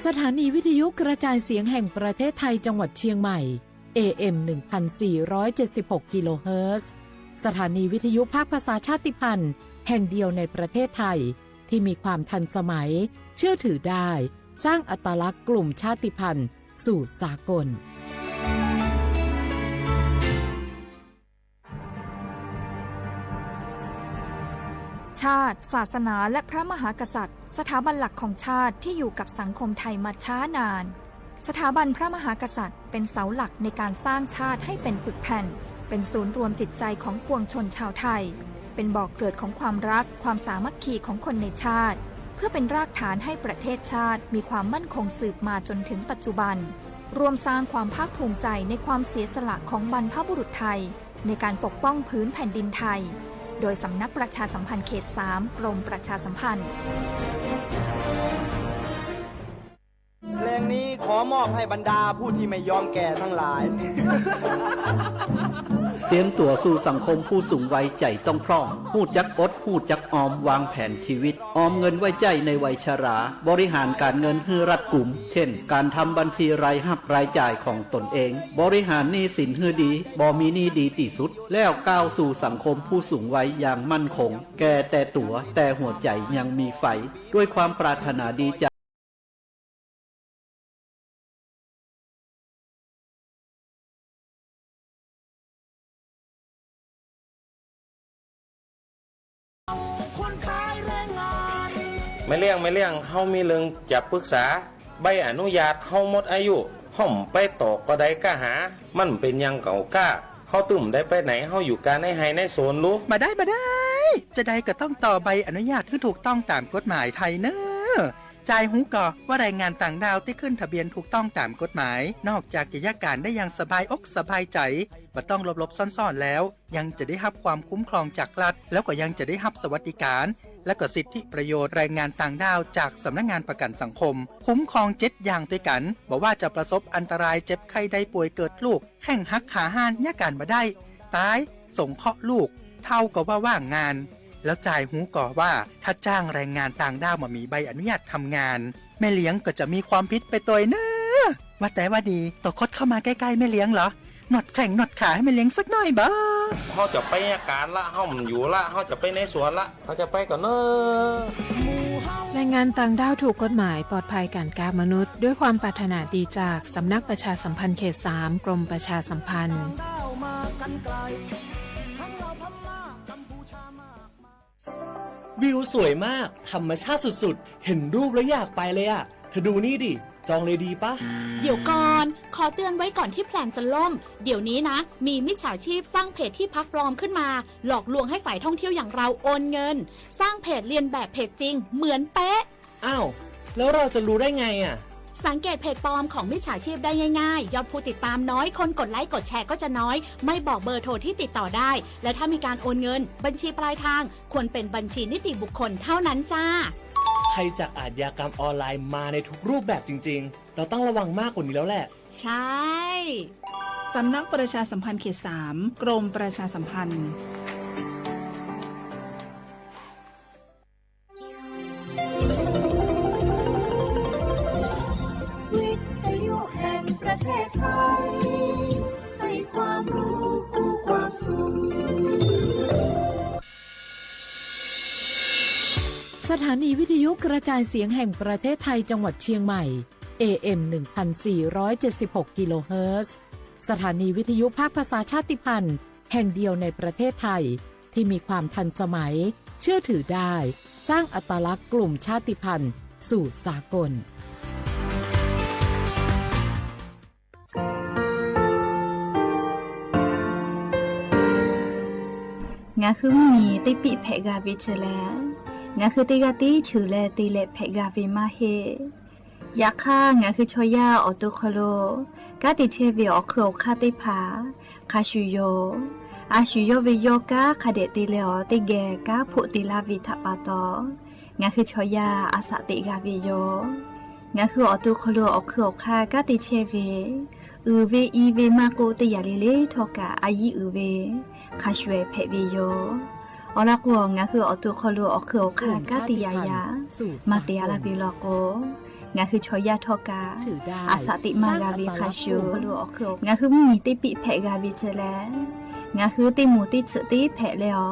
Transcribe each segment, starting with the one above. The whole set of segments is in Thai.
สถานีวิทยุกระจายเสียงแห่งประเทศไทยจังหวัดเชียงใหม่ AM 1476 กิโลเฮิรตซ์สถานีวิทยุภาคภาษาชาติพันธุ์แห่งเดียวในประเทศไทยที่มีความทันสมัยเชื่อถือได้สร้างอัตลักษณ์กลุ่มชาติพันธุ์สู่สากลชาติศาสนาและพระมหากษัตริย์สถาบันหลักของชาติที่อยู่กับสังคมไทยมาช้านานสถาบันพระมหากษัตริย์เป็นเสาหลักในการสร้างชาติให้เป็นปึกแผ่นเป็นศูนย์รวมจิตใจของปวงชนชาวไทยเป็นบ่อกเกิดของความรักความสามัคคีของคนในชาติเพื่อเป็นรากฐานให้ประเทศชาติมีความมั่นคงสืบมาจนถึงปัจจุบันรวมสร้างความภาคภูมิใจในความเสียสละของบรรพบุรุษไทยในการปกป้องพื้นแผ่นดินไทยโดยสำนักประชาสัมพันธ์เขต 3 กรมประชาสัมพันธ์เพลงนี้ขอมอบให้บรรดาผู้ที่ไม่ยอมแก่ทั้งหลาย เตรียมตัวสู่สังคมผู้สูงวัยใจต้องพร้อมหู้จักอดหู้จักออมวางแผนชีวิตออมเงินไว้ใจในวัยชราบริหารการเงินให้รัดกุมเช่นการทำบัญชีรายรับรายจ่ายของตนเองบริหารหนี้สินให้ดีบ่มีหนี้ดีที่สุดแล้วก้าวสู่สังคมผู้สูงวัยอย่างมั่นคงแก่แต่ตัวแต่หัวใจยังมีไฟด้วยความปรารถนาดีจากไม่เลี่ยงเฮามีเรื่องจะปรึกษาใบอนุญาตเฮาหมดอายุห่อมไปตอกก็ได้ก็หามันเป็นยังเก่าก้าเฮาตุ่มได้ไปไหนเฮาอยู่การในไฮในโซนรู้มาได้จะได้ก็ต้องต่อใบอนุญาตที่ถูกต้องตามกฎหมายไทยเนอะจ่ายหูก่อว่าแรงงานต่างดาวที่ขึ้นทะเบียนถูกต้องตามกฎหมายนอกจากจะยากการได้อย่างสบายอกสบายใจว่าต้องลบซ่อนๆแล้วยังจะได้รับความคุ้มครองจากรัฐแล้วก็ยังจะได้รับสวัสดิการและก็สิทธิประโยชน์แรงงานต่างดาวจากสำนักงานประกันสังคมคุ้มครอง7อย่างด้วยกันบอกว่าจะประสบอันตรายเจ็บไข้ได้ป่วยเกิดลูกแข้งหักขาห้านยากการมาได้ตายส่งเคราะห์ลูกเท่ากับว่าว่างงานแล้วจ่ายหูก่อว่าถ้าจ้างแรงงานต่างด้าวมามีใบอนุญาตทำงานแม่เลี้ยงก็จะมีความผิดไปตัวเนอะว่าแต่ว่าดีต่อคดเข้ามาใกล้ๆแม่เลี้ยงเหรอหนอดแข่งหนอดขาให้แม่เลี้ยงสักหน่อยบ้าเฮาจะไปการละเฮามันอยู่ละเฮาจะไปในสวนละเขาจะไปก่อนเนอะแรงงานต่างด้าวถูกกฎหมายปลอดภัยการค้ามนุษย์ด้วยความปรารถนาดีจากสำนักประชาสัมพันธ์เขต 3 กรมประชาสัมพันธ์วิวสวยมากธรรมชาติสุดๆเห็นรูปแล้วอยากไปเลยอะเธอดูนี่ดิจองเลยดีปะเดี๋ยวก่อนขอเตือนไว้ก่อนที่แพลนจะล่มเดี๋ยวนี้นะมีมิจฉาชีพสร้างเพจที่พักปลอมขึ้นมาหลอกลวงให้สายท่องเที่ยวอย่างเราโอนเงินสร้างเพจเลียนแบบเพจจริงเหมือนเป๊ะอ้าวแล้วเราจะรู้ได้ไงอะสังเกตเพจปลอมของมิจฉาชีพได้ง่ายๆยอดผู้ติดตามน้อยคนกดไลค์กดแชร์ก็จะน้อยไม่บอกเบอร์โทรที่ติดต่อได้และถ้ามีการโอนเงินบัญชีปลายทางควรเป็นบัญชีนิติบุคคลเท่านั้นจ้าภัยจากอาชญากรรมออนไลน์มาในทุกรูปแบบจริงๆเราต้องระวังมากกว่านี้แล้วแหละใช่สำนักประชาสัมพันธ์เขต 3 กรมประชาสัมพันธ์วิทยุแห่งประเทศไทยให้ความรู้คู่ความสุขสถานีวิทยุกระจายเสียงแห่งประเทศไทยจังหวัดเชียงใหม่ AM 1476 กิโลเฮิรตซ์สถานีวิทยุภาคภาษาชาติพันธุ์แห่งเดียวในประเทศไทยที่มีความทันสมัยเชื่อถือได้สร้างอัตลักษณ์กลุ่มชาติพันธุ์สู่สากลงาคือมีติปิเพกาวิเชลงาคือติกาติชูเลติเลเพกาวิมาเฮยาค่างาคือชอยาออตุคโลกาติเชวิออโคคาติพาคาชูโยอาชูโยวิโยกาคาเดติเลอติเกกาผุติลาวิทปาตองาคือชอยาอาสติกาวิโยงาคือออตุคโลออโคคากาติเชวิอือเวอีเวมาโกติยาลิเลทอกาอายีอือเวคาชเวเพวิโยอลากวงาคือออตุคโลออโคคากาติยายามาเตียลาบิโลโก งาคือชอยาทอกา ถือได้ อาสาติมากาวิคาชูลูออกคืองาคือมีติปิแผกาวิเจแลงาคือติหมูติเฉติแผแล้ว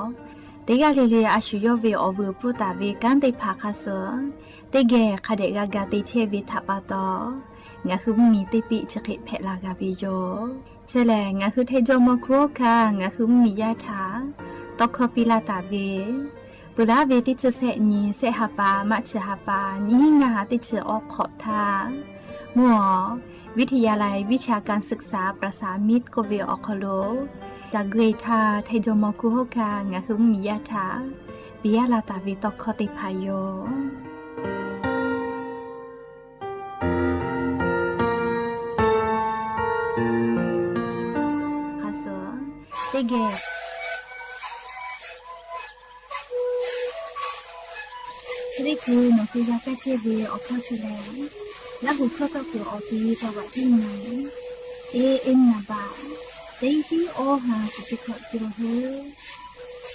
ติกาลีลีอาชุโยเวอวูปรุตาเวกันติภาคาเสติเกคาเดกากาติเชวิทัปาตองาคือมีติปิเฉกิแผลากาวิโยเชแลงาคือเทโจมโครคางาคือมียาถาตอกคปิลาตาเวปุระเวติเชเสนีเสหปามัชหปานิงาติเชออกขอทามัววิทยาลัยวิชาการศึกษาประสานมิตรโกเวออกโลจากเกรทาไทโจมคุโฮคางาคือมียาถาปิยาลาตาเวตอกคติพายโยคาเซเตเกชริคูนคือยาแก้เชื้อเวออกเข้าเชื้อแล้วหูเข้ากับหัวออกทีจังหวะที่ไหนเอ็นนาบาเต็งที่โอหาสิจิขดกิโลเฮ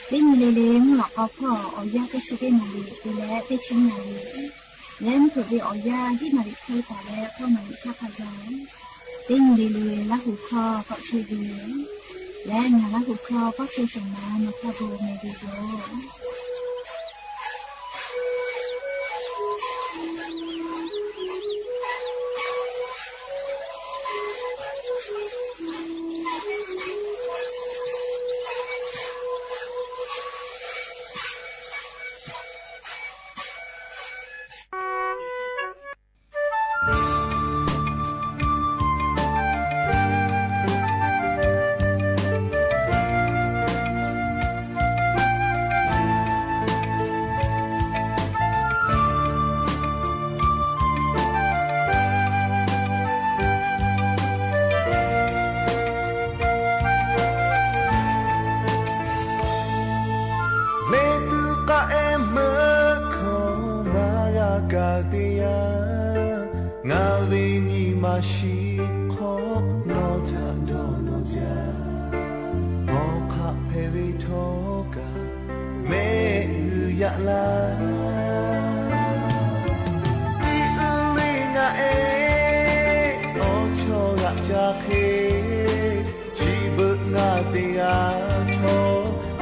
เต็งเลเลงหลอกเอาพ่อเอายาแก้เชื้อนาลีไปแล้วไปชิมนาลีแล้วถือไปเอายาที่นาลีเคยแต่แล้วเข้ามาชักพยานเต็งเลเลแล้วหูคอก็เชื้อเวและงาแล้วหูคอก็เชื้อสมาโนคาโบเมดิโซရှိခေါ်နောထတော်နောကြဘောခဖေဝီထောကမေယူရလာဒီဦးလေးငါအော်ချောကကြခေချီဘငါတရားထော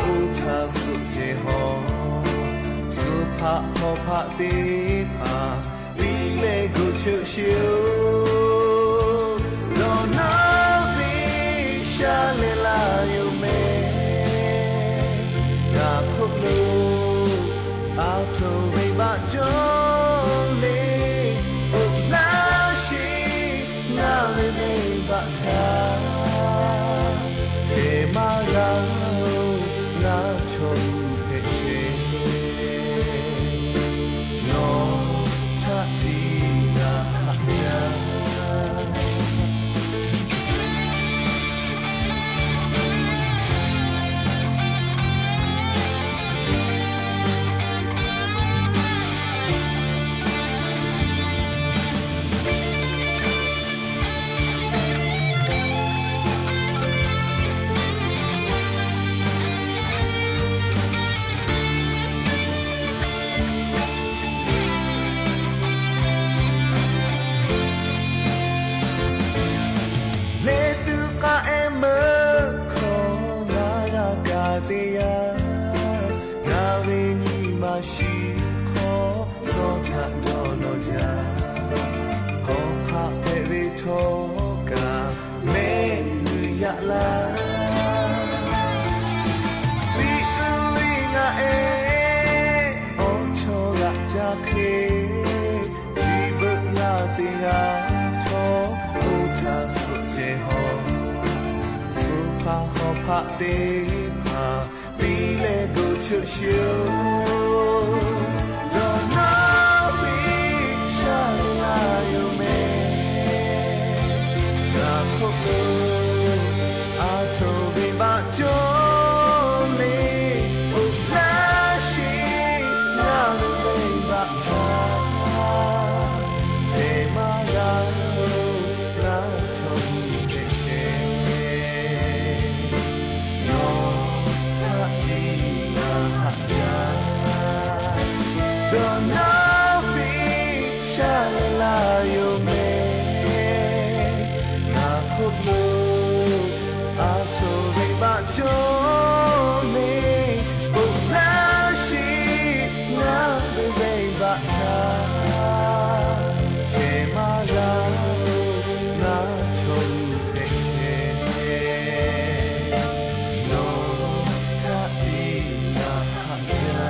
ဦးချစုချေဟောစုဖဟောဖတေဖာဒီလေကိုချူရှူเตพาปีเลกูชุชูดอนนาวิชาลายูเมนาคุกอาโทวิบาโจเลอุลาชินาเลบาจาเจมายานาชมเดเชHãy subscribe cho kênh Ghiền Mì Gõ Để không bỏ lỡ าลาโยเมนาคุบลูอาโทริบะโจเมบุลาชีนาเบเบบะชาเชมาลานาโชเดเชโนทาอีนาฮัจจา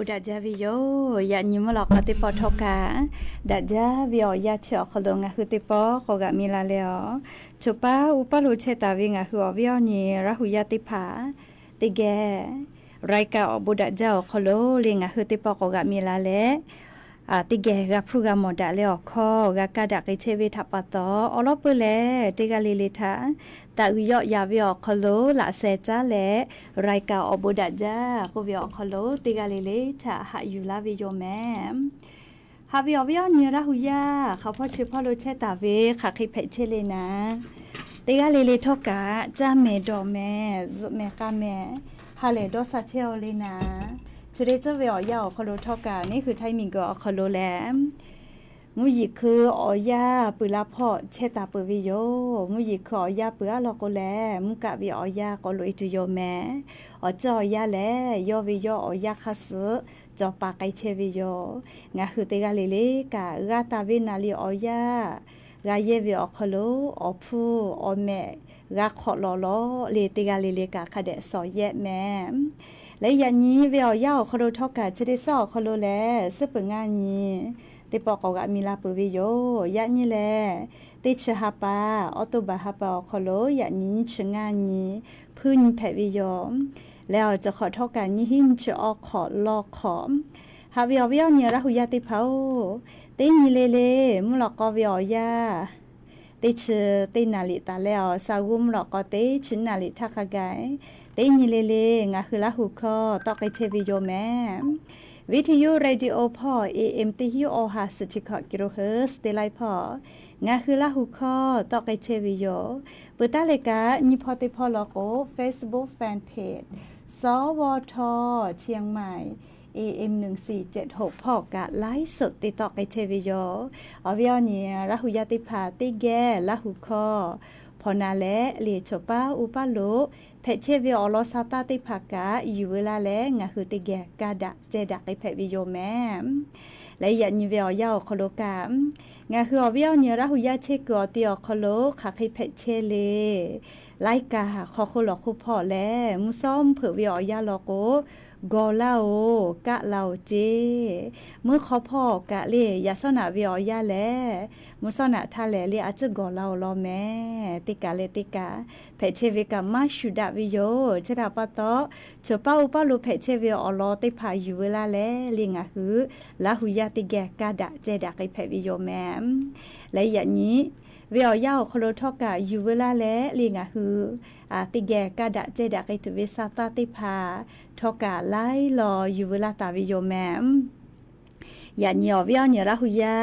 ดัจจาวิโยยานิมลอกติปอทกาดัจจาวิโอยาเชอคลงะคือติปอโคกะมิลาเลอจุปาอุปลุเชตาวิงะคือวิโอนีระหุยาติภาติเกไรกาอบุดัจจาคโลลิงะคือติปอโคกะมิลาเลติเกกะพูกะมอดาเลอคอกะกะดักเชวิทัปปะตออลอเปเลติกะลิลิทาตะวิโยยาวิโอคโลละเซจาเลไรกาอบุดัจจาโควิโอคโลติกะลิลิทาหะยูลาวิโยแมฮาวิโอวิโอนีระหุยาเขาพ่อชื่อพ่อโลเชตาเวค่ะคิเพเชเลนะติกะลิลิทอกะจาเมดอแมซุเมกะแมฮาเลโดซาเชโอเลนะจุดเจ้าเวออยาคโลทอกานี่คือไทมิงก็คโลแลมมุยิคือออยาปุลาพ่อเชตาปวิโยมุยิคือออยาปุอาลอโกแลมุกะวิออยาก็ลุยตุโยแมอจอยาแลยอวิโยออยาคัสจอปาไกเชวิโยงะคือเตกาเลเลกะกาตาวินาลีออยากาเยวิอคโลอพูอแมกาขอลอลอเลเตกาเลเลกะคเดสอเยแมและยันนี้เวียวยาวคโลทอกาจะได้สอคโลแลซึปงานนี้ติปอกกะมีลาปวิโยยันนี้แลติชฮาปาออโตบาฮาปาคโลยันนี้ชงานนี้พื้นแผวิโยแล้วจะขอทอกานี้หินจะออกขอลอกขอมฮาเวียวเวียวเนี่ยระหุยาติเผาติมีเลเลมุลอกอเวียวยาติชตินาลิตาแล้วสาวุมลอกอติชินาลิทักกายเตนิเลเลงาคือละหุคอตอกไอเทวิโยแมวิทยุเรดิโอพอ AM ติฮิโอฮาสติคอกิโลเฮิรตซ์เตไลพองาคือละหุคอตอกไอเทวิโยปุตาเลกานิพอติพอลโก Facebook Fan Page สวทเชียงใหม่ AM 1476พอกะไลฟ์สดติดต่อไอเทวิโยอวิอนีละหุยาติภาติแกละหุคอพอนาเลเลียชปาอุปาโลเพเชวิออลซาตาติภากะอยู่เวลาแลงะคือติแกกาดะเจดักไอเพวิโยแมและยันวิอยาวคโลกามงะคืออวิอเนระหุยาเชกอติอคโลคาคิเพเชเลไลกาขอโคลอคุพอแลมุซ้อมเผวิอยาลอโกกอลาโอกะลาเจเมื่อขอพ่อกะเลยาสนาวิอยาแลมุสนาทาแลเลอาจจะกอลาลอแม่ติกาเลติกาเพเชวิกามาชุดาวิโยชดาปะตอชปาอุปาลุเพเชวิออลอติพาอยู่เวลาแลลิงะหือลาหุยาติแกกาดะเจดะไกเพวิโยแมและอย่างนี้เวียวยาวคโลทอกะอยู่เวลาแลลิงะฮือติแกกะดะเจดะไกตุเวซาตาติพาทอกะไลรออยู่เวลาตาวิโยแมอย่าเหนียวเวียวเหนียวละหุยา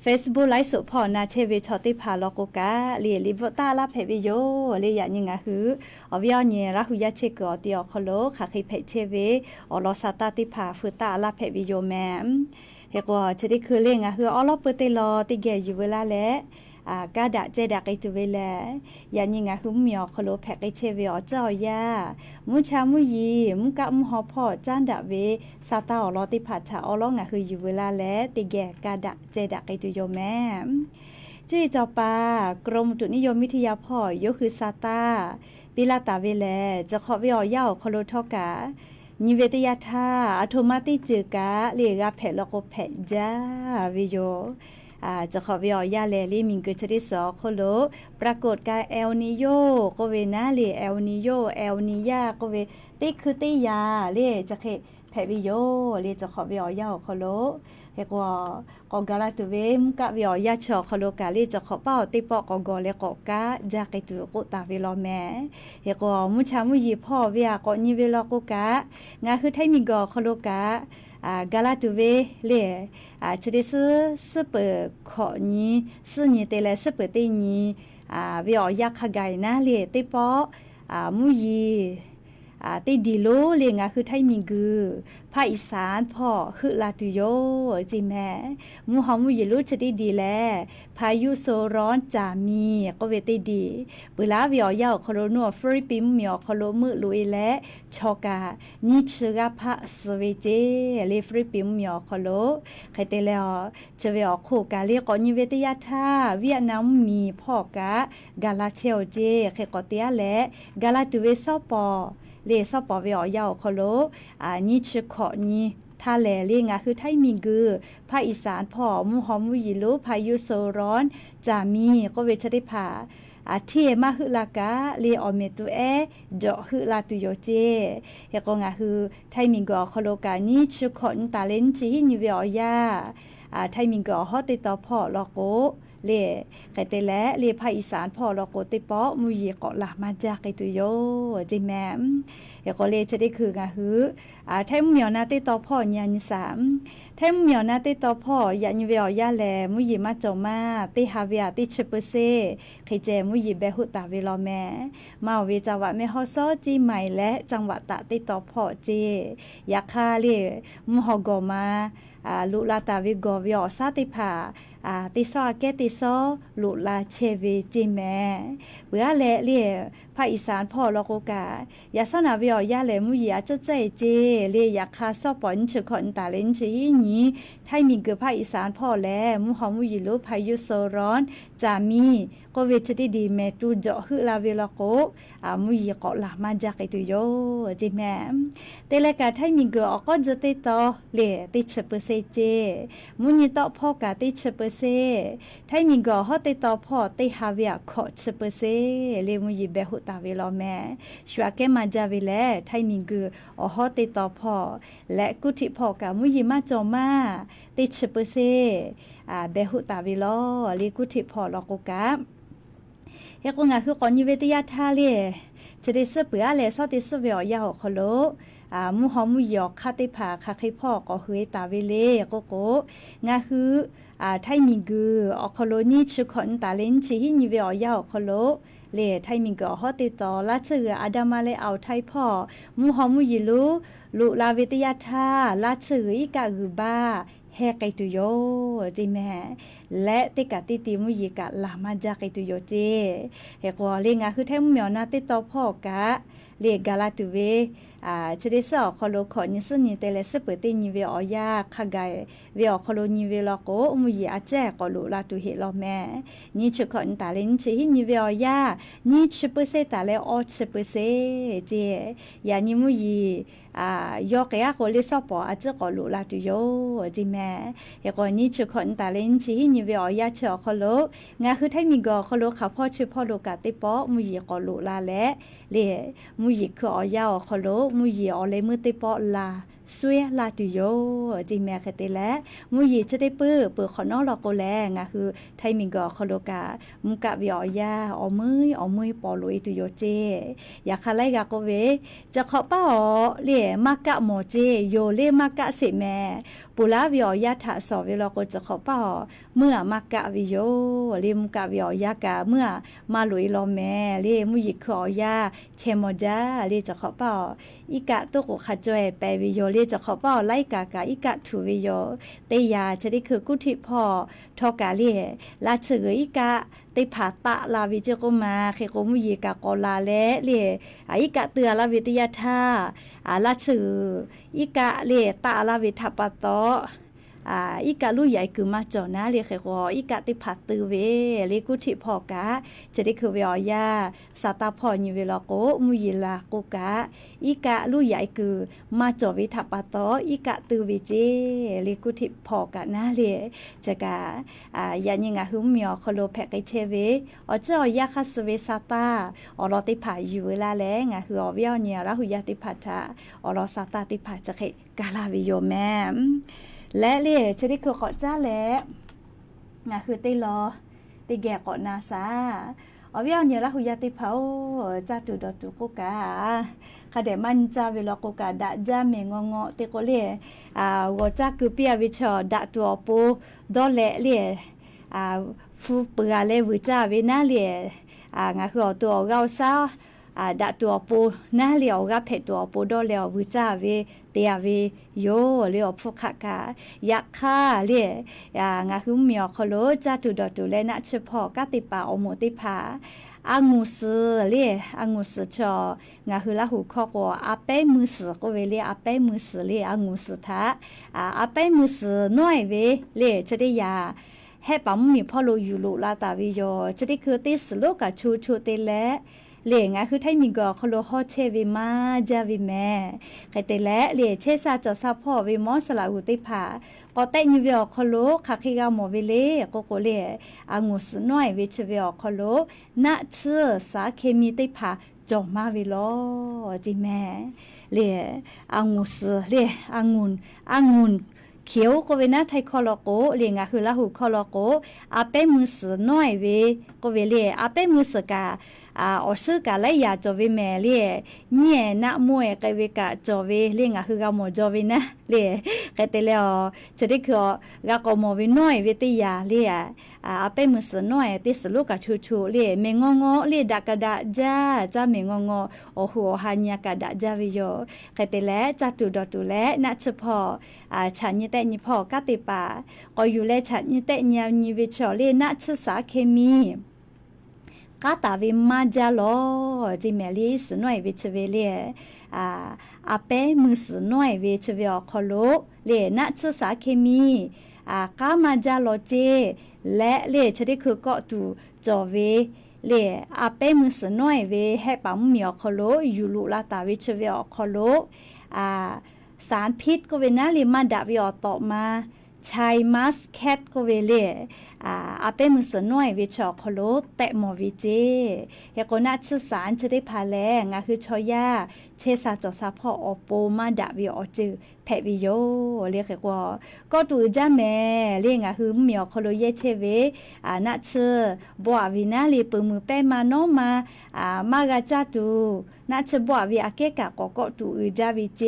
Facebook ไลฟ์สดพอนาเชเวชอติพาลอกกะเลียลิบตาลาเพวิโยเลียอย่างงะฮืออวิอเนียละหุยาเชกอติอคโลคาคิเพเชเวอลอซาตาติพาฟุตาลาเพวิโยแมเฮกว่าจะได้คือเล่งคืออลอเปเตลอติแกอยู่เวลาแลกาดะเจดะไกตุเวแลยานิงะคือมีอคโลแพกไอเชเวอเจ้ายามุชามุยีมุกะมุฮอพอจานดะเวซาตาอลอติผัดชาอลองะคืออยู่เวลาแลติแกกาดะเจดะไกตุโยแมจี้จอปากรมอุตุนิยมวิทยาพ่อยคือซาตาปิลาตาเวแลจะขอเวอยาวคโลทอกานิเวตยาธาอัตโนมัติเจกะเลียกะแผลโกแผจ้าวิโยจะขอวิอยาเลลีมิงเกชริสอโคโลปรากฏการเอลนิโยโกเวนาเลเอลนิโยเอลนิยาโกเวติคือติยาเลจะเคแผวิโยเลจะขอวิอยาโคโลเฮกว่ากอกาลาตุเวมกะวิอยาชอโคโลกาเลจะขอเป้าติปอกอกอเลกอกะจากตุโกตาวิโลแมเฮกว่ามุชามุยีพ่อวิากอนิเวลอกกะงาคือไทมิงกอโคโลกะกาลาตุเวเลจะได้ซื้อเปิดขอนี้ซื้อนี้แต่ละซื้อเปิดตีนี้วิออยากขกายนะเลติปอมุยีติดีโลเลงะคือไทมิงกือภาคอีสานพ่อคือลาตุโยจิแม่มูฮามุยรู้จะได้ดีแลพายุโซร้อนจามีก็เวติดีเวลาวิอยาโคโลนัวฟริปิมมีอโคโลมือลุยและชอกานิชกาพะสเวเจเลฟริปิมมีอโคโลใครเตแล้วจะวิอโคกาเรียกนิเวตยาธาเวียดนามมีพ่อกากาลาเชลเจใครก็เตียและกาลาตุเวซอปอ เลซอปอเวอยาวคโลนี่ชขอนี่ท่าแลเลียงคือไทยมิงกือภาคอีสานพ่อมูหอมมูยิลุพายุโซร้อนจามีก็เวชได้ผ่าเทียมาฮึลากาเลออเมตุเอเจาะฮึลาตุโยเจเฮก็งาคือไทยมิงกอคโลกานี่ชุขอนตาเลนชินิเวอยาไทยมิงกอฮอติตอพ่อลอโกเลไกเตและเลภาคอีสานพ่อลอโกติปอมุยเกาะละมาจากไกตุโยจิแมมเฮก็เลจะได้คืองาคือไทยมุเหมียวนาติตอพ่อญาณิสามไทยมุเหมียวนาติตอพ่อญาณิเวอยาแลมุยมาจอมาติฮาเวียติเชเปเซไคเจมุยเบหุตาเวลอแมมาเวจังหวัดแม่ฮอซอจีใหม่และจังหวัดตะติตอพ่อเจยาคาเลมุฮอกอมาลุลาตาวิกอวิอซาติภาติซอแกติซอลุลาเชเวจิแมเบื่อแลเลียภาคอีสานพ่อลอกกายาสนาวิอยาแลมุยาเจเจเจเลียยาคาซอปอนเชขอนตาเลนชีนี้ไทยมีเกือภาคอีสานพ่อแลมุฮอมุยิลุพายุโซร้อนจามีก็เวชดีเมตูเจาะคือลาเวลโกมุยเกาะละมาจากไอตุโยจิแมเตเลกาไทยมีเกือก็จะติตอเลติเชเปเซเจมุยตอพ่อกาติเชเปเซไทยมีเกือฮอติตอพ่อติฮาเวียขอเชเปเซเลมุยเบหุตาเวลแมชัวแกมาจาเวเลไทยมีเกือฮอติตอพ่อและกุฏิพ่อกามุยมาจอมาติเชเปเซเบหุตาเวลลีกุฏิพ่อลอกกาเฮก็งาคือก่อนยิเวติยาทาเลจะได้เสือเปื่อเลซอติสเวอยาคโลมูหอมุยอกคาติผาคาไคพ่อก็เฮตาเวเลก็โกงาคือไทยมิงกืออคโลนี่ชุขอนตาเลนชิฮินิเวอยาคโลเลไทยมิงกือฮอติตอลาเชืออาดามาเลเอาไทยพ่อมูหอมุยิลุลุลาเวติยาทาลาเชืออีกากือบาเฮไกตุโยจิแม่และติกาติติมุยิกะลามาจากไกตุโยเจเฮก็เลงาคือแท้มุเหมียวนาติตอพ่อกะเลกาลาตุเวชะดิสอคอโลขอนิสนิเตเลสเปตินิเวอยาคากายเวอคอโลนิเวลโกมุยอาแจกอลุลาตุเฮลอแม่นี่ชะขอนตาเลนชินิเวอยานี่ชะเปเซตาเลออชะเปเซเจยานิมุยยอกะก็เลซอปออาจจะก็ลุลาตุโยจิแม่เฮก็นี่ชะขอนตาเลนชินิเวอยาชะคอโลงาคือไทมีกอคอโลขาพ่อชื่อพ่อโลกาติปอมุยก็ลุลาและเลมุยคืออยาคอโลมุยอเลมือติปอลาสวยลาตุโยจิแม่คเตและมุยจะได้ปื้อขอนอลอกโกแลงาคือไทมิงกอคอโลกามุกะวิอยาอมือปอลุยตุโยเจอยากคาไลกาโกเวจะขอป้าเลมากะโมเจโยเลมากะเสแม่ปุลาวิอยาทะสอเวลาโกจะขอป้าเมื่อมากะวิโยเลมุกะวิอยากะเมื่อมาลุยลอแม่เลมุยขอยาเชโมจาเลจะขอป้าอีกะตุกขะจวยแปวิโยเลจะขอป้าไลกากะอีกะทูวิโยเตยาจะได้คือกุฏิพ่อทอกาเลลาเฉยอีกะติผาตะลาวิเจกุมาเคโกมุยกะกอลาและเลอีกะเตือลาวิทยาธาลาเฉยอีกะเลตะลาวิทัปปะโตอีกะลุใหญ่คือมาจอนะเลเคโกอีกะติผาตือเวเลกุฏิพ่อกะจะได้คือเวอยาสาตาพ่อนิเวลโกมุยลาโกกะอีกะลุใหญ่คือมาจอวิทัปปะโตอีกะตือวิเจเลกุฏิพ่อกะนะเลจะกะยานิงะหุมมีอคโลแพกไเชเวอเจอยาคาสเวสาตาอลอติผาอยู่เวลาแลงะคืออเวียวเนี่ยละหุยาติผาทาอลอสาตาติผาจะเคกาลาวิโยแมและเล่ชนิดคือเกาะจ้าแล้วนะคือตีรอตีแก่เกาะนาซาเอาเวียนเนี่ยละหุยาติเผาจ้าตุดตุกุกาคาเดมันจ้าเวลากุกาดะจ้าเมงงอติโกเล่วจ้าคือเปียวิชอดะตัวปูดอเล่เล่ฟูเปือเล่วิจ้าเวน่าเล่งาคือตัวเราซาดะตัวปูน่าเลียวกับเพตัวปูดอเลียววิจ้าเวเตียเวโยเลียวพุกกายักค่าเลียงาคือมีอคโลจ้าตุดตุเลนะเฉพาะกติปาอโมติภาอางูสือเลียอางูสือชองาคือละหูข้อก็อาเป้มือสือก็เวเลียอาเป้มือสือเลียอางูสือทาอาเป้มือสือน้อยเวเลียจะได้ยาให้ปั๊มมีพ่อโลอยู่ลุลาตาวิโยจะได้คือติสโลกะชูเตและ เลงะคือไทมีกอคโลฮอเชวิมาจาวิแม่ไคเตและเลเชซาจอซาพ่อวิมอสลาอุติผาก็แต่นิเวอคโลคาคิกาโมวิเลโกโกเลอางูสน้อยวิชเวอคโลนะเชสาเคมีติผาจอมาวิโลจิแม่เลอางูสเลองุนเขียวก็เวนะไทยคอลโกเลียงคือละหูคอลโกอาเปมือสน้อยเวก็เวเลอาเปมือสกาอสือกาไลยาจอเวแม่เลียเนี่ยนะมวยไกเวกะจอเวเลียงคือกาโมจอเวนะเลียไกเตเลอจะได้คือกากโมเวน้อยเวติยาเลียอาเปมือสน้อยติสลูกะชูเลียเมงงเลียดักกะดะจ้าเมงงโอหัวหันยากะดะจาวิโยไกเตเลจัตุดอตุและนะเฉพาะฉันนี่แต่นี่พอกะติปาก็อยู่และฉันนี่แต่ญานี่วิชอเลียนะศึกษาเคมีกาตาวิมาจาโลจิเมลีสนวยวิชเวเลียอาเปมือสนวยวิชเวอคโลเลนะศึกษาเคมีกามาจาโลเจและเลชดิคือก็ตูจอเวเลอาเปมือสนวยเวให้ปั๊มมีอคโลอยู่ลุลาตาวิชเวอคโลสารพิษก็เวนะลิมาดาวิอต่อมาชายมัสแคทก็เวเลอาเปมือสน้อยวิชอคโลแตะหมอวิเจเฮโกนาชื่อสารจะได้พาแลงาคือชอยาเชซาจอซาพออโปมาดาวิอจือแพวิโยเรียกว่าก็ตูจ้าแม่เรียงาคือมีอคโลเยเชเวนาชื่อบัววินาลีปืมือแป้มาโนมามากาจาตูนาชื่อบัววิอาเกกะก็ตูจาวิเจ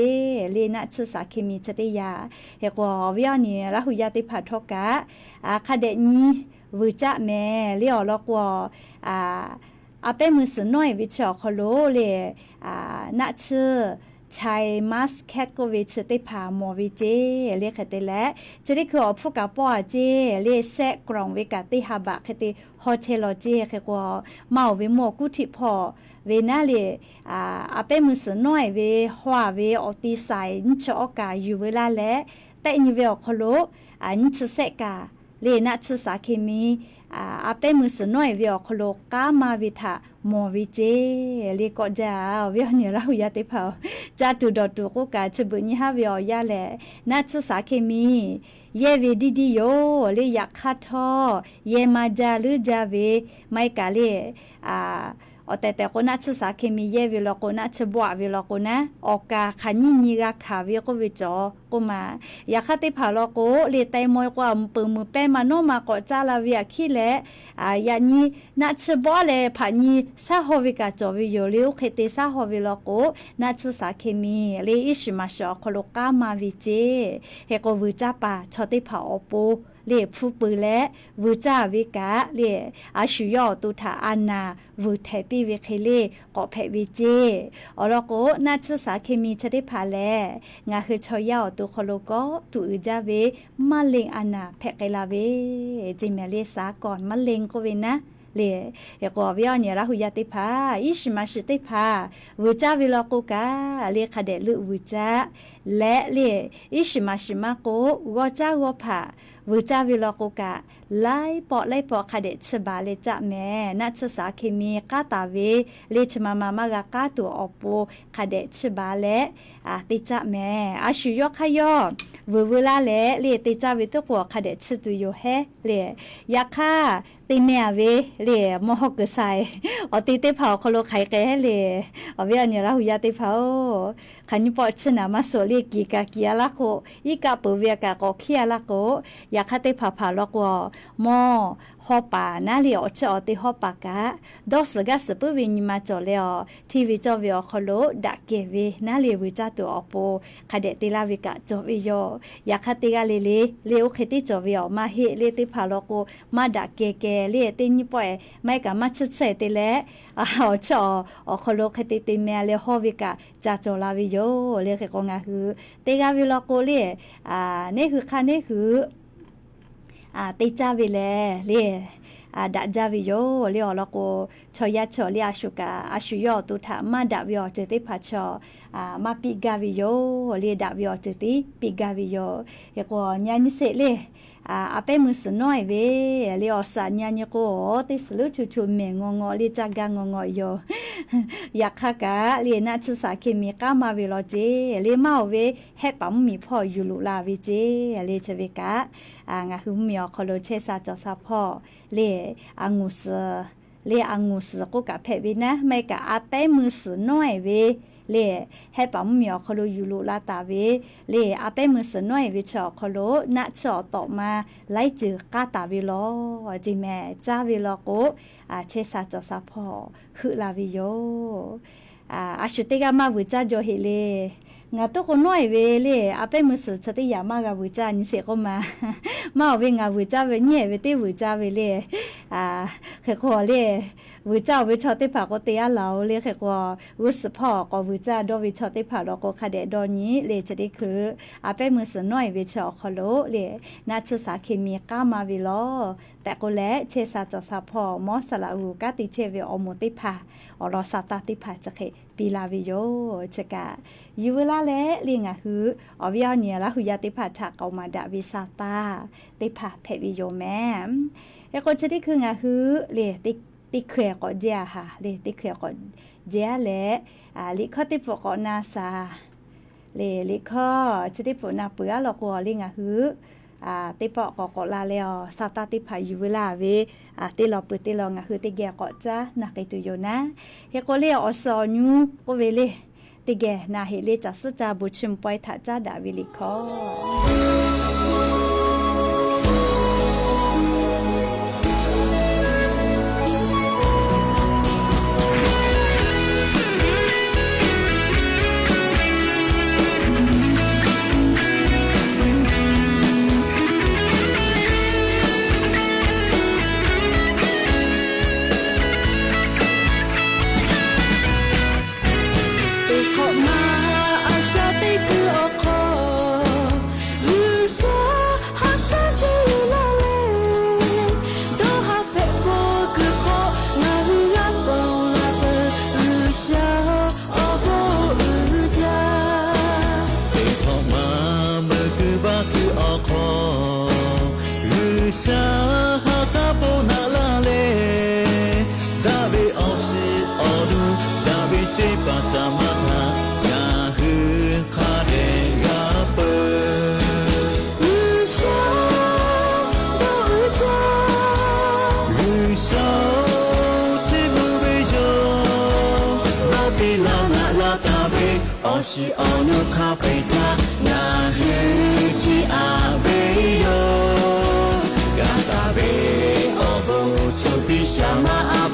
เลนาชื่อสาเคมีจะได้ยาเฮกว่าวิอันนี้ละหุยาติพัทกะคาเดนี้วิจาแม่เลี้ยวลอกว่าอาเป้มือสน้อยวิชอคโลเลนาชื่อชายมัสแคทก็วิชติพาโมวิเจเรียกแต่และจะได้คือผู้กับป้อเจเรียแซกรองวิกาติฮาบะคติโฮเทลเจคือว่าเมาวิโมกุทิพอเวนาเลอาเป้มือสน้อยเวหัวเวอติไซน์ชอกาอยู่เวลาและแต่นิเวอคโลอันชเซกาเลนะชื่อสาเคมีอาเปมือสน้อยวิอคโลกามาวิทาโมวิเจเลก็จะวิอเนี่ยเราอยากติเผาจะตุดตุก็กาชบุญฮาวิอยาแลนะชื่อสาเคมีเยเวดิโยเลอยากคัดทอเยมาจาหรือจาเวไม่กาเลแต่คนน่าศึกษาเคมีเยวิลคนน่าจะบวกวิลคนนะออกกาขันยิกาขาวิก็วิจอก็มาอยากขัดติผาลก็เลี้ยไตมวยกว่าปืนมือแป้มาโนมาก็จ้าลาวิอาขี้แหละอย่างนี้น่าจะบ่เลยผ่านนี้ซาฮวิกาจอวิโยลิวเคติซาฮวิลก็น่าศึกษาเคมีเลยอิชิมาชอคโลกามาวิเจเฮก็วิจาปาชอติผาอปูเลี้ยผู้ปืนและวิจาวิกาเลี้ยอาชุยอตุถาอันนาวิเทปีวิเคเล่ก็แพวิเจอรก็น่าศึกษาเคมีจะได้พาแลงาคือชอยาตุคโลก็ตุอุจาเวมะเร็งอันนาแพไกลาเวจิเมเลสาก่อนมะเร็งก็เวนะเลเฮก็วิอเนี่ยละหุยาติพาอิชิมาชิติพาวิจาวิลโกกาเลคาเดลุวิจาและเลอิชิมาชิมาโกวจาวพาวิจาวิลโกกาไล่ปอคาเดชบาเลจะแม่นัชสาเคมีกาตาเวเลชมามากากาตัวอปูคาเดชบาเลติจะแม่อาชุยขยอเวลาเลติจะวิตุกัวคาเดชตุโยเฮเลยยาค่าติเมียเวเลยมหกไซติเผาคโลไข่แก่เลยเวียเนี่ยเราหุยาติเผาขันยุปชนะมาโซเลกีกาเกียละโกอีกาเปเวียกาโกเคียละโกยาคาติผาลกวมอฮอป่านาเลียวจอติฮอปากะดอกสกาสปวิญมาจอเลอทีวีจอวิอคโลดักเกเวนาเลวิจาตัวอโปคาเดติลาวิกะจอวิโยยาคาติกาเลวเคติจอวิอมาเฮเลติผาลโกมาดักเกเกเลตินิปอยไม่กะมาชุดเสติและจออคโลเคติติเมเลฮอวิกะจาจอลาวิโยเลเคกงาคือติกาวิลโกเลนี่คือคานี่คือติจาวิเล ดะจาวิโยเลียวละโกชอยะชอเลียชุกาอาชุยอตุถามาดะวิโอเจติพัชอมาปิกาวิโยเลียดะวิโอเจติปิกาวิโยยะโกญานิเสเลอาเปมือสน้อยเวเลียวสาญาญโกติสลุชุเมงงอเลีจักกางงโยอยากคะกะเลียนะชุสาเคมีกามาเวโลเจเลีมาเวเฮปั๊มมีพ่ออยู่ลุลาวิเจเลีเชเวกะงาหุมมีอคโลเชซาจอซาพ่อเลอางูสเลอางูสก็กะเพวินะไม่กะอาเปมือสน้อยเวเลให้ปั๊มมีอคโลอยู่ลุลาตาเวเลอาเปมือสน้อยเวชอคโลนะชอต่อมาไล่จือกาตาเวโลจิแม่จ้าเวโลโกเชซาจอซาพ่อคือลาวิโยอาชุติกามาวิจาโจเฮเลงาตัวคนน้อยเวเลอาเปมือสุดชติยามากาวิจานิเสก็มาเวงาวิจาเวเนี่ยเวติวิจาเวเลเคขอเลวิจาวิชอติผาก็เตียเหลาเลเคขอวิสพ่อก็วิจาดวิชอติผาเราก็คาเดดอนี้เลจะได้คืออาเปมือสุดน้อยวิชอคอโลเลนาชสาเคมีกามาวิโลแต่ก็และเชซาจอซาพอมอสลาอูกาติเชเวอโมติผาอรอซาตาติผาจะเคปีลาวิโยชกะยูเวลาและเลียงหืออวิยาเนี่ยละหุยาติผาถากเอามาดาวิซาตาติผาเพวิโยแม่เอก็จะได้คืองาหือเลติเขยก็เจียค่ะเลติเขยก็เจียและลิข้อติปก็นาซาเลลิข้อจะได้ผลนาเปื้อหลอกว่าเลียงหือติปอกก็ลาแล้วซาตาติพายูเวลาเวติลอปติลองคือติแกก็จะนักไอตุโยนะเฮก็เลียอสอนูก็เวเลติแกนาเฮเลจัสจาบุชิมปอยถาจาดาวิลิคอ是奥努卡贝塔，那日起阿贝哟，嘎达贝奥布出比夏马阿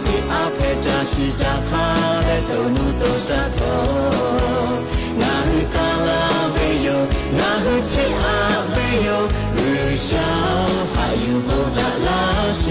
佩扎西扎卡勒多努多沙托，那日卡拉贝哟，那日起阿贝哟，日小还有布达拉西。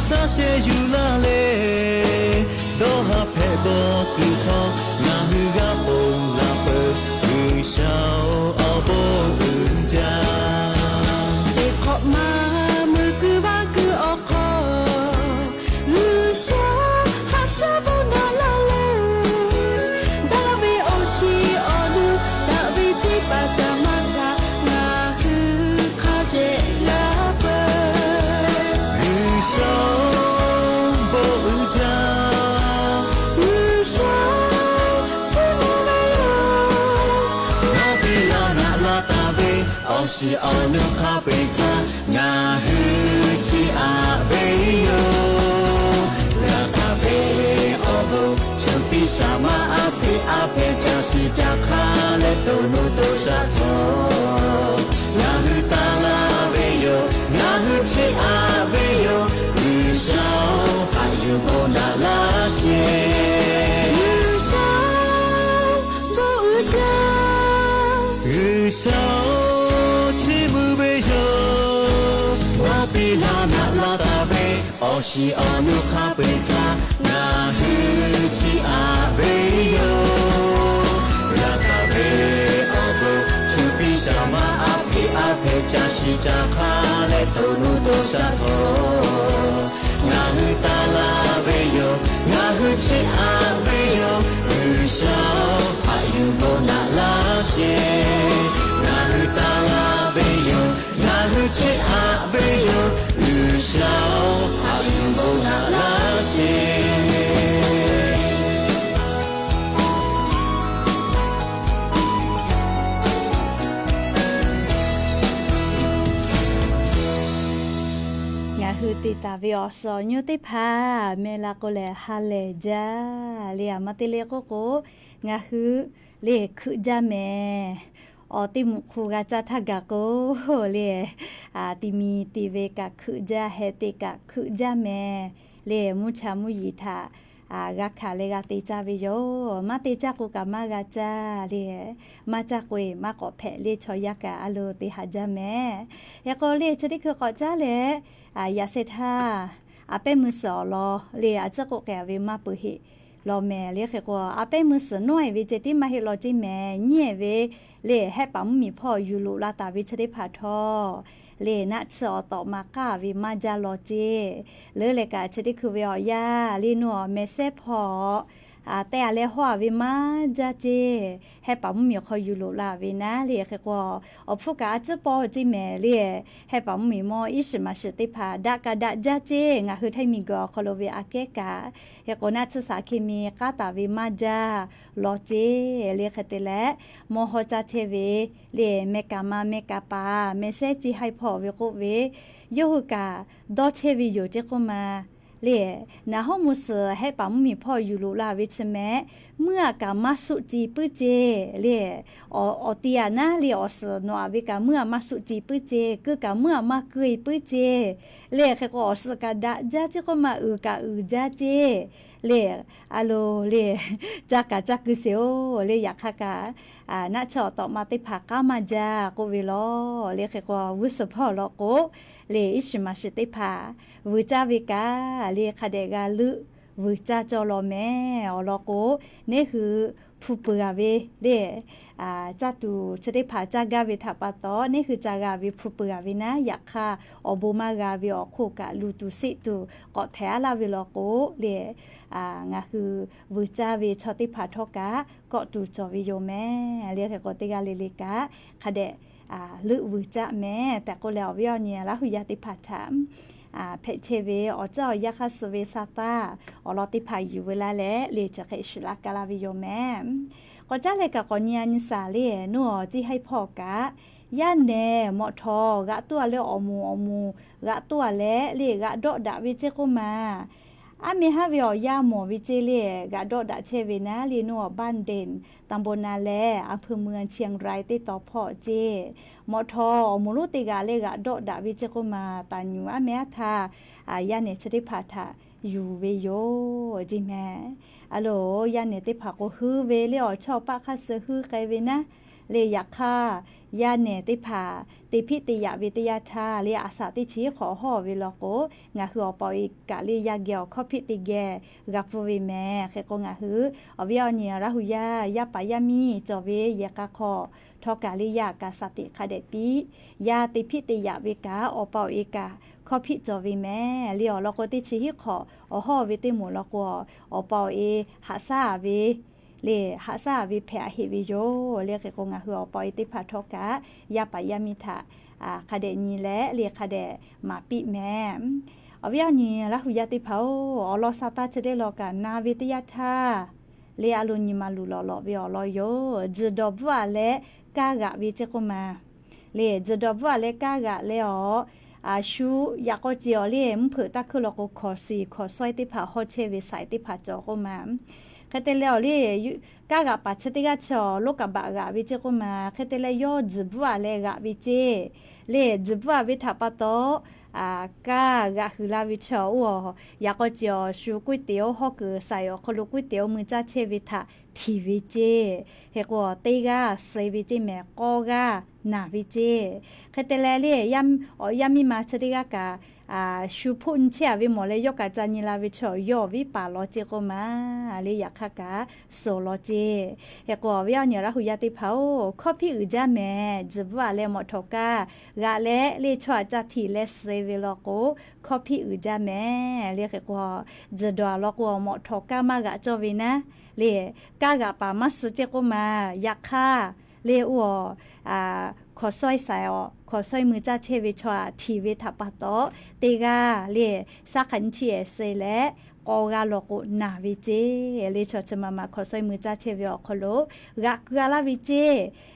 sa se yulale do ha phe bo ku kho na hu ga pong la pe hu shao a bo un ja de kho ma mu ku ba ku o kho hu sha ha sha bo na la le da be o shi o lu da be ji pa ja ma cha na hu kha de la pe hu shao是奥努卡贝塔，那日起阿贝哟，拉卡贝奥布。ရှာမအဖေအဖေချာစီချာခါလေတုံနုတုစာထောငါဟုတာလာဘေယောငါဟုချစ်အားဘေယောဒီရှောင်းဟာယူပေါ်လာလာရှေ日上不着，日上ချစ်မှုဘေယောဝါပီလာနာလာတာဘေအော်ရှိအောင်လူခပိတာငါဟုချစ်အားဘေယောရာတာဘေအော်ဘသူပိရှာမအဖေအဖေချာရှိချာခါလေတုံနုတုစာထောငါဟုတာလာဘေယောငါဟုချစ်အားဘေယောဒီရှောင်းဟာယူပေါ်လာလာရှေငါဟုတာလာဘေယောငါဟုချစ်အားဘေယောဒီရှောင်းဟာယူပေါ်လာလာရှေคือติตาวิอสอนยุติพาเมลาโกเลฮาเลจาเลียมาติเลโกโกงาคือเลคือจาเมออติมุคูกาจาทากาโกเลติมีติเวกะคือจาเฮติกะคือจาเมเลมุชามุยิทากะคาเลกะติจาวิโยมาติจักกุกะมากะจาเลมาจักเวมาก็แพเลชอยากะอโลติหาจาเมยะโกเลชะดิคือก็จาเลยาเซธาเป็นมือสอลอเลียจะก็แก่เวมาปุหิรอแม่เลียคือว่าเป็นมือสน้อยวิเจติมาเฮรอจิแม่เนี่ยเวเลียให้ปั๊มมีพ่ออยู่ลุลาตาวิชได้ผาทอเลนะสอต่อมากาวิมาจาลอเจเลยกะชดิคือเวอยาลีนัวเมเซพอแต่เลหัววิมาจาเจให้ปั๊มมีคอยอยู่ลุลาวินะเลียคือว่าอฟุกาจะปอจิแม่เลียให้ปั๊มมีมออิสมาสติพาดากะดะจาเจงะคือให้มีกอคอโลเวอาเกกาเฮโกนาศึกษาเคมีกาตาวิมาจาลอเจเลียคเตและมอฮอจาเทเวเลียเมกามาเมกาปาเมเซจิให้พอเวโกเวโยหุกาดอเทวิโยเจโกมาเล่นาห้องมุสให้ปั๊มมีพ่ออยู่ลุลาวิชแม้เมื่อกามาสุจีปื้เจเล่อเตียนะเล่อสนอวิกาเมื่อมาสุจีปื้เจคือกาเมื่อมาเกยปื้เจเล่แค่ก็สกาดะจาเจก็มากาจาเจเล่อะโลเล่จากะจักคือเสียวเล่อยากคากาณชอต่อมาติภากามาจากูวิโลเล่แค่ก็วุสพอลโกเลอิชมาชิติภาวิจาวิกาเลียคาเดกาลุวิจาจอลอแม่อลโกนี่คือผู้เปกาเวเดจัตุชติภาจากาวิทัปตอนี่คือจากาวิผู้เปกาวินะอยากคาอบูมากาวิอโคกะลูตุสิตุกอแทลาวิลโกเลงาคือวิจาวิชติภาทกะกอตุจอวิโยแม่เรียกกอติกาเลลิกาคาเดลึกวิจาแม่แต่ก็แล้ววิญญาณละหุยติภาถามเพชเวอเจ้ายักษ์สเวสตาอลอติภาอยู่เวลาและเลจะเคชลักกาลาวิโยแม่ก็จะเลยกับกอนยานิสาเลนัวจีให้พ่อกะย่านแน่หมอทอกะตัวเลอมูกะตัวและเลกะดอดะวิเจกุมาเมฮาวิอยาหมอวิเจเลกะดอดะเชเวนะลีนัวบ้านเด่นตำบลนาแลอำเภอเมืองเชียงรายติดต่อพ่อเจมอทอมูลุติกาเลกะดอดะวิเจกุมาตาญูเมทายาเนชริภาทายูเวโยจิแม่อะโลยาเนติภาโกฮือเวเลอชอบปะคาเซฮือไกเวนะเลยักค่ายาเนติภาติพิติยาวิทยาธาเลียอาสาติชีขอห่อวิลโกงาคืออปอยกะลียาเกียวข้อพิติแกกับฟูวิแม่แค่ก็งาฮืออวิอเนียราหุยายาปายามีจอเวยากะคอทอกาลิยากาสติคาเดปียาติพิติยาวิกาอปอยกาข้อพิจอวิแม่เลียวลโกติชีขอห่อวิติหมูลโกอปอยหาซาวิเลหาซาวิเพหิวิโยเรียกกงาหัวปอยติภาทกะยาปายามิทะคาเดนีและเรียกคาเดมาปิแม่อวิญญาณละหุยติภาอลอซาตาจะได้ลอกันนาวิทยาธาเลอลุญิมาลุลอลอวิอลอโยจดอบวะและกากะวิเจกุมาเลจดอบวะและกากะเลอชูอยากก็เจียวเลี้ยมเผื่อตะคือเราก็ขอสีขอสร้อยติผาฮอเชวิสายติผาจอก็มา Ketele oli kaga pachetiga cho loka baga viche kuma ketele yo zbua le ga viche le zbua vitha pato ca gà khử la vi chó ủa ya có chiều su quy tiêu họ cứ xài ở khâu quy tiêu mình cha chế vi thà thì vi chế hệ của tây gà xây vi chế mẹ co gà nà vi chế cái tê lê lê yam mi mà chơi gà cả su phun chia vi mỏ lê yo cả cha ni la vi chó yo vi pa lo chế cô mà lê ya khá cả sổ lo chế hệ của vi anh nhớ ra huya tây phao coffee ư cha mẹ giúp vào lê mỏ thóc cả gà lê chua cha thì lê xây vi lo cô coffee ư cha mẹ lê hệ của giờ đó lo của mỏ thóc cả mà gà cho vi na lê cả gà pa mà sử chế cô mà ya khá lê ủaขอซอยสายอขอซอยมือจ้าเชวิชวาทีวิทัปโตเตกาเลสักขันเชียเซและกอกาโลกุนาวิเจเลชอชมาขอซอยมือจ้าเชวิอคโลรักกาลาวิเจ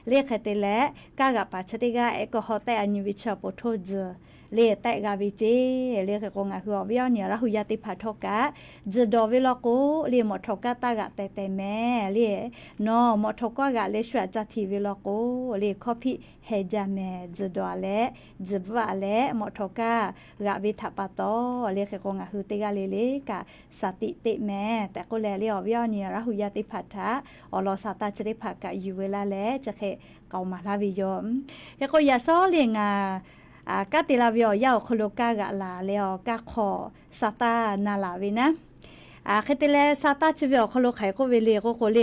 เลขเตและกากะปาชติกาเอกโฮเตอันวิชอปโทเจเลแต่กาวิเจเลขกงาหัววิอเนี่ยละหุยาติภาทกะจดอวิลโกเลหมดทกะตากะแต่แม่เลนอหมดทกะกะเลชวจัทีวิลโกเลคอพิเฮจาแม่จดอและจบวะและหมดทกะกะวิทัปโตเลขกงาหุติกะเลกะสติติแม่แต่ก็แลเลวิอเนี่ยละหุยาติภาทะอลอสาตาจริภากะอยู่เวลาและจะเคเกามาลาวิยมเฮก็ยาซอเลงากาติลาวิอยาวโคโลกากะลาเลอกาขอซาตานาลาวินะเคติเลซาตาชิวิโอโคโลไขโกเวเลโกโกเล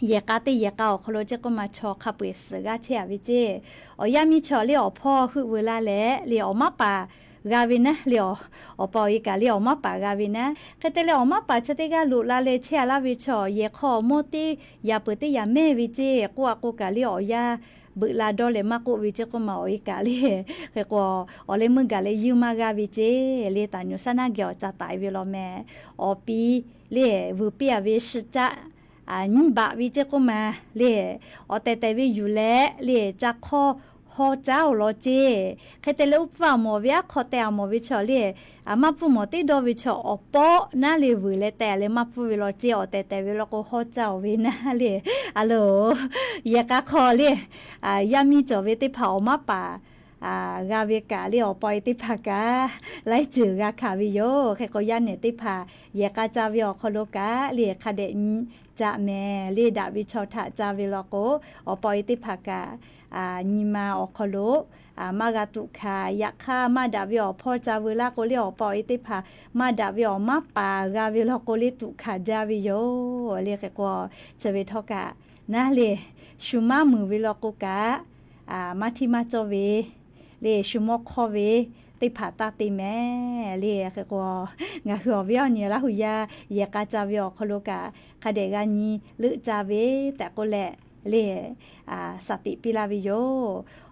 เยกาติเยกาโคโลเจก็มาชอขับเวสกาเชียวิเจอยามีชอเลอพ่อคือเวลาและเลอมาปากาวินะเลอปอยกาเลอมาปากาวินะเคติเลอมาปาชติกาลุลาเลเชียลาวิชอเยขอโมติยาเปติยาเมวิเจกัวกูกาเลอยาบึลาดอเลมากุวิเจก็มาอีกาเลเฮก็อเลมึงกาเลยูมากาวิเจเลตานุสนาเกียวจะตายเวลาแม่อปีเลวเปียวิชจะนิบะวิเจก็มาเลอแต่วิอยู่และเลจะข้อฮอเจ้าโลเจใครแต่เลือกฝ่าหมอวิขอแต่หมอวิชอเลมาพูหมอติดวิชออปอน่าเลวิเลแต่เลมาพูวิโลเจอแต่วิโลก็ฮอเจ้าวินะเลอะโลยากะคอเลยยามีจอเวติเผามาป่ากาเวกาเลียวปอยติภากาไลจือกาคาวิโยแค่ก็ยันเนติภายากาจาวิอคโลกาเลียคาเดนจะแม่เลียดาวิชอทะจาวิโลโกอปอยติภากานิมาอคโลมากาตุคายะคามาดาวิอพอจาวิลาโกเลียวปอยติภามาดาวิอมาปากาวิโลโกลิตุคาจาวิโยเลียแค่ก็จะเวทอกานะเลชุมามือวิโลโกกามาทิมาจเวเลชุมอกคอเวติผาตาติแม่เลคือก็งาหัวเวียเนี่ยละหุยาเยกาจาเวียคโลกาคาเดกานีลึจาเวแต่ก็แหละเลสติปิลาวิโย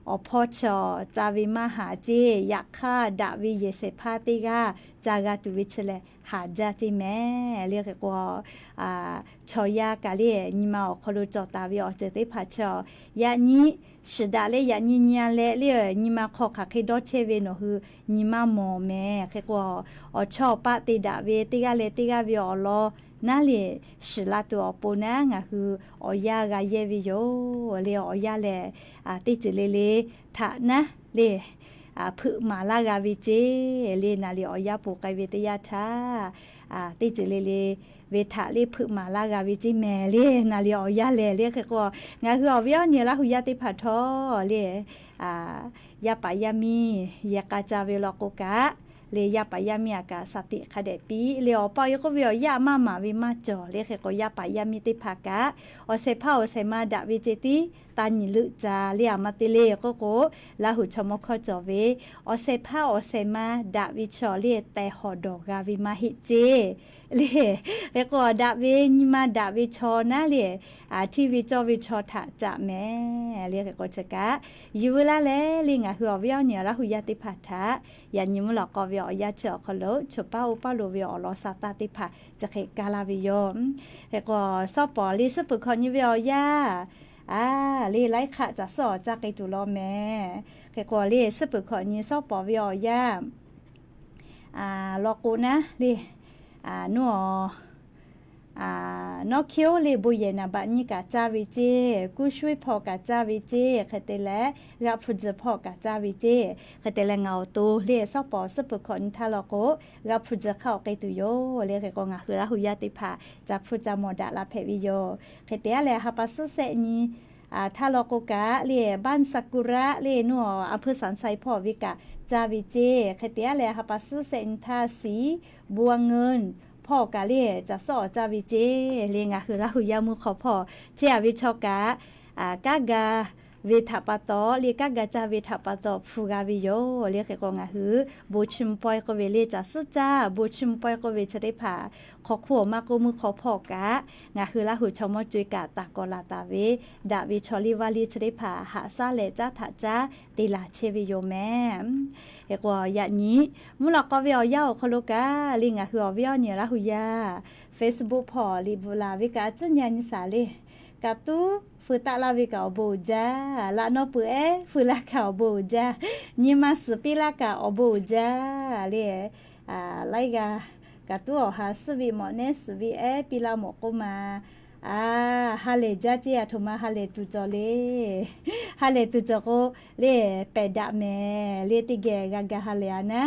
อพอชอจาวิมาหาเจยักฆ่าดาวิเยเสพาติกาจากาตุวิชเลหาจาจิแม่เรียกว่าชอยากาเลนิมาคโลจอตาวิอเจติผาชอยานี้是的嘞呀，你嘞嘞，你嘛考卡开到车位喏是你嘛毛咩？开个超把对的位，对个嘞对个位咯，那里是啦多不呢？啊是呀个也位哟，嘞呀嘞对着嘞嘞他呢嘞。พึ่มาลากาวิเจเลนาลีอยาปูไกเวตยาทาติจเลเวทะเลพึ่มาลากาวิเจแม่เลนาลีอยาเลคือก็งาคือเอาเวียเนี่ยละหุยาติผัดทอเลยาปายามียากาจาเวลโกกะเลยยาปายามีกาสติคาเดปีเลยอปอยก็เวียยามาวิมาจอเลยคือก็ยาปายามีติภากะอเซพาอเซมาดาวิเจติตานิลุจาเลียมาติเลก็ลาหุชมคจอเวอเซพาอเซมาดาวิชอเลแต่หอดอกาวิมาหิเจเลก็ดาเวนิมาดาวิชอนะเลที่วิจอวิชอทะจะแม่เลก็จะกะอยู่เวลาแลลิงหัวเวียวเนี่ยละหุยาติภาทะยานิมหลอกเวียอยาเจอคโลชป้าอุปาโลเวียอลอสาตาติภาจะเคกาลาวิโยก็สอปอลิสปุคอนิเวียยาลีไลค่ะจะสอจากไอตุลอแม่แค่กว่าลีสปุขอนี้สอบปอวิอยาลอกูนะลีนัว นอกเคียวเลยบุเยนะบัดนี้กะจาวิเจกูช่วยพอกะจาวิเจคเตและรับฟุจะพอกะจาวิเจคเตและเงาตูเรียซอปอสปะคนทาลโกรับฟุจะเข้าไกตุโยเรียกก็งาคือละหุยาติภาจับฟุจะโมดะละเพวิโยคเตและฮาปัสเซนีทาลโกกะเรียบ้านสักุระเรียนัวอำเภอสันไซพ่อวิกะจาวิเจคเตและฮาปัสเซนทาสีบัวเงินพ่อกะเลียจะสอจาวิเจเลียงะคือละหุยามุขอพ่อเจียวิชอกะกากาเวทปะตอเลียกากาจาเวทปะตอฟูกาวิโยเลียกก็งะคือบูชิมปอยก็เวเลจะสุจ้าบูชิมปอยก็เวชได้ผ่าขอขัวมากูมือขอพ่อกะงะคือละหุชมอจุยกะตากอลาตาเวดาวิชอลิวาลีชได้ผ่าหาซาเลจ้าถาจ้าติลาเชวิโยแม่เอกว่าอย่างนี้มุลก็เวียวยาวคโลกะลิงะคือเวียวเนี่ยละหุยา Facebook พอลิบุลาวิกาจัญญานิสาเลกะตูฟืตะลาวิกาอบูจาละโนปุเอฟืลากาอบูจานิมาสปิลากาอบูจาเลไลกากะตูหาสวิหมอเนสวิเอปิลาหมกมาฮาเลจ้าเจียโทมาฮาเลตุจอเลฮาเลตุจอโกเลเปดะเมเลติเกกะกะฮาเลนะ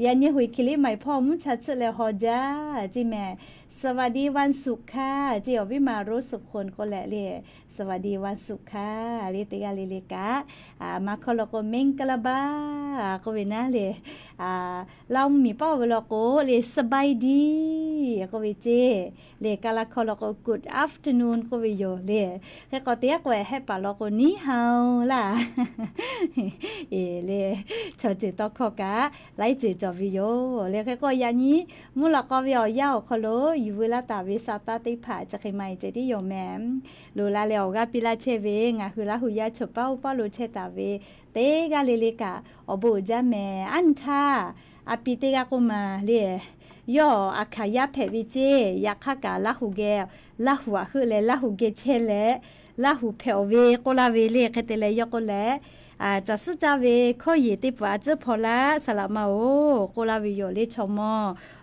ยันนี่หุยคิลิไม่พอมุชัดเลฮอจ้าจิแม่สวัสดีวันศุกร์ค่ะจิอวิมารู้สุขคนก็แหละเลสวัสดีวันศุกร์ค่ะเลติกาเลเลกะมาคอลโกเมงกะลาบาก็เวนะเลเรามีป้อเวลโกเลสบายดีก็เวเจเลกะลาคอลโก good afternoon ก็เวโยเลแค่ก็เตียกแหวให้ปาลโกนี่เฮาล่ะเลชอจิตอกกะไลจิจอวิโยเลแค่ก็อย่างนี้มุลก็เวียวยาวคอโลอยู่เวลาตาวิสาตาติผาจะใครไม่จะได้โยแมมลูลาเลวกะปิลาเชเวงะคือละหุยาฉเป้าป้าลูเชตาเวเตกะเลเลกะอบูจาแมอันทาอปิเตกะกุมาเลย่ออาคายาเพวิเจยักขกะละหุเกละหัวคือเลละหุเกเชเลละหุเพอเวโกลาเวเลคเตเลยโกเลจะสุจาเวข้อยีติปวาเจพอละสลามาโอโกลาวิโยเลชมอ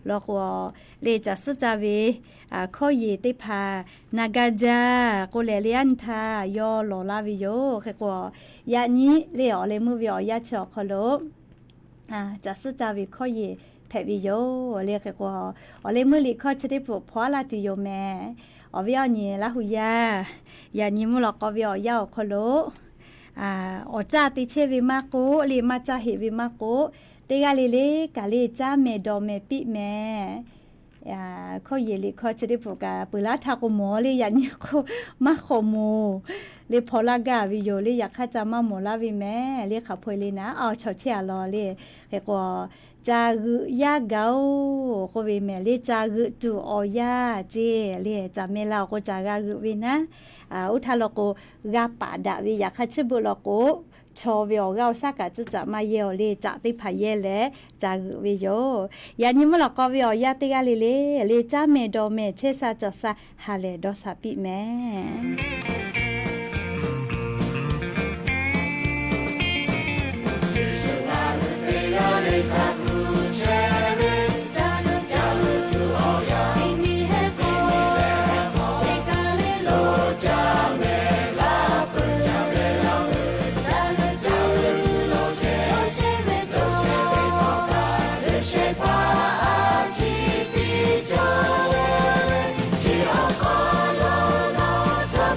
แล้วก็เลจะสุจาเวข้อยีติพานากาจาก็เลเลียนทายอโลลาวิโยแค่ก็ยานี้เลอเลมือวิอยาชอคโลจะสุจาเวข้อยีเพวิโยเรียกว่าอเลมือลิข้อจะได้ปวดพอลาติโยแม่อวิอนี่ละหุยายานี้มุลก็วิอยาคโลอจ้าติเชวิมาโกลีมาจาเฮวิมาโกเตกาเลเลกาเลจ้าเมดอเมปิเมข้อเยลิข้อจะได้ปกาปุระทาโกโมเลยอย่างนี้ก็มาโคโมเลยพอลากาวิโยเลยอยากข้าจะมาโมลาวิแม่เรียกขับพวยเลยนะเอาชอเชียรอเลยแค่ก็จากุยาเกาก็วิแม่เลยจากุตูออยาเจเลยจาเมลาก็จากากุวินะอุทาโลโกกาปาดาวิอยากข้าชิบุโลโกชอวิโอเกาสักกะจะมาเยอเลยจะติพายเยเลจากวิโยยานี้มุลก็วิโอยาติกาเลเลจ้าเมโดเมเชซาจอซาฮาเลดอซาปิแม่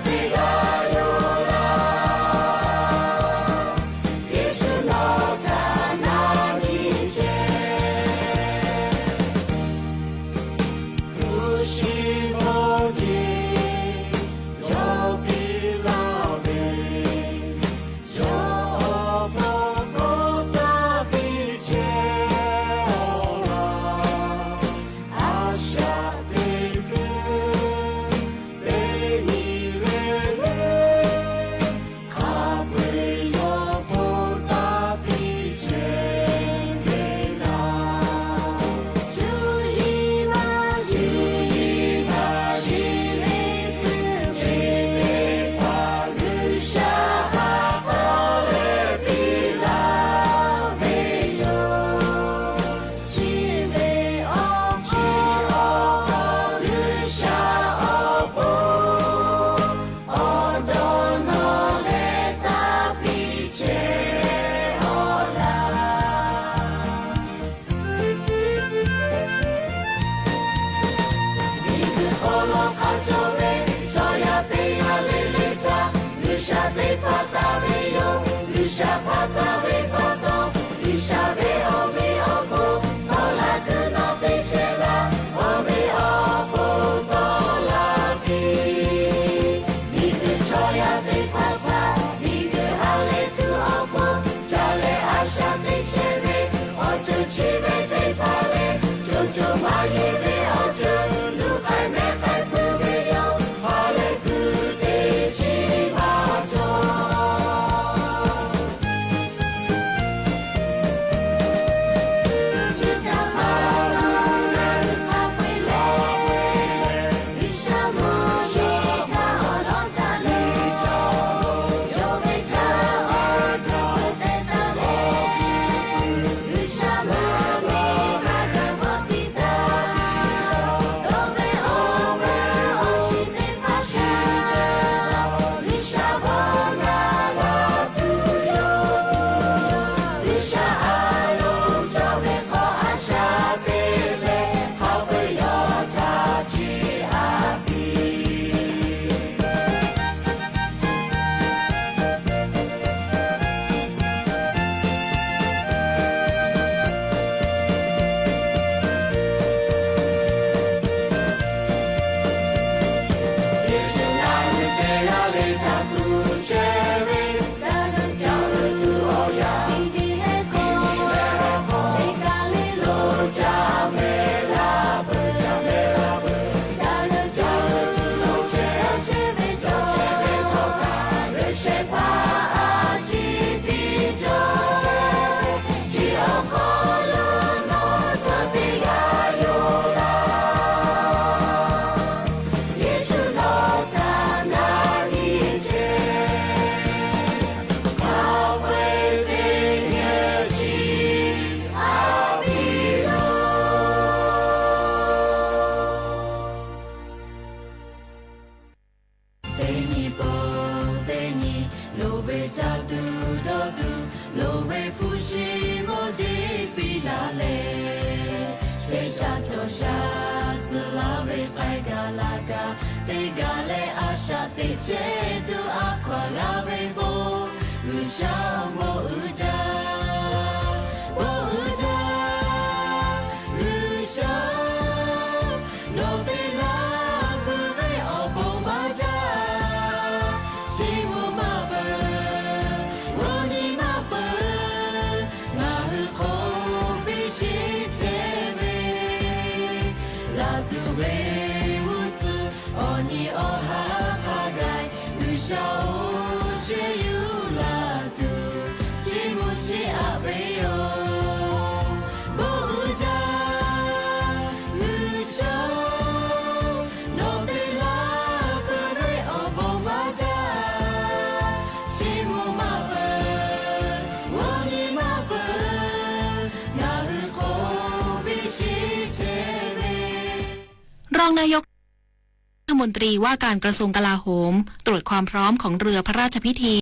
Be รองนายกรัฐมนตรีว่าการกระทรวงกลาโหมตรวจความพร้อมของเรือพระราชพิธี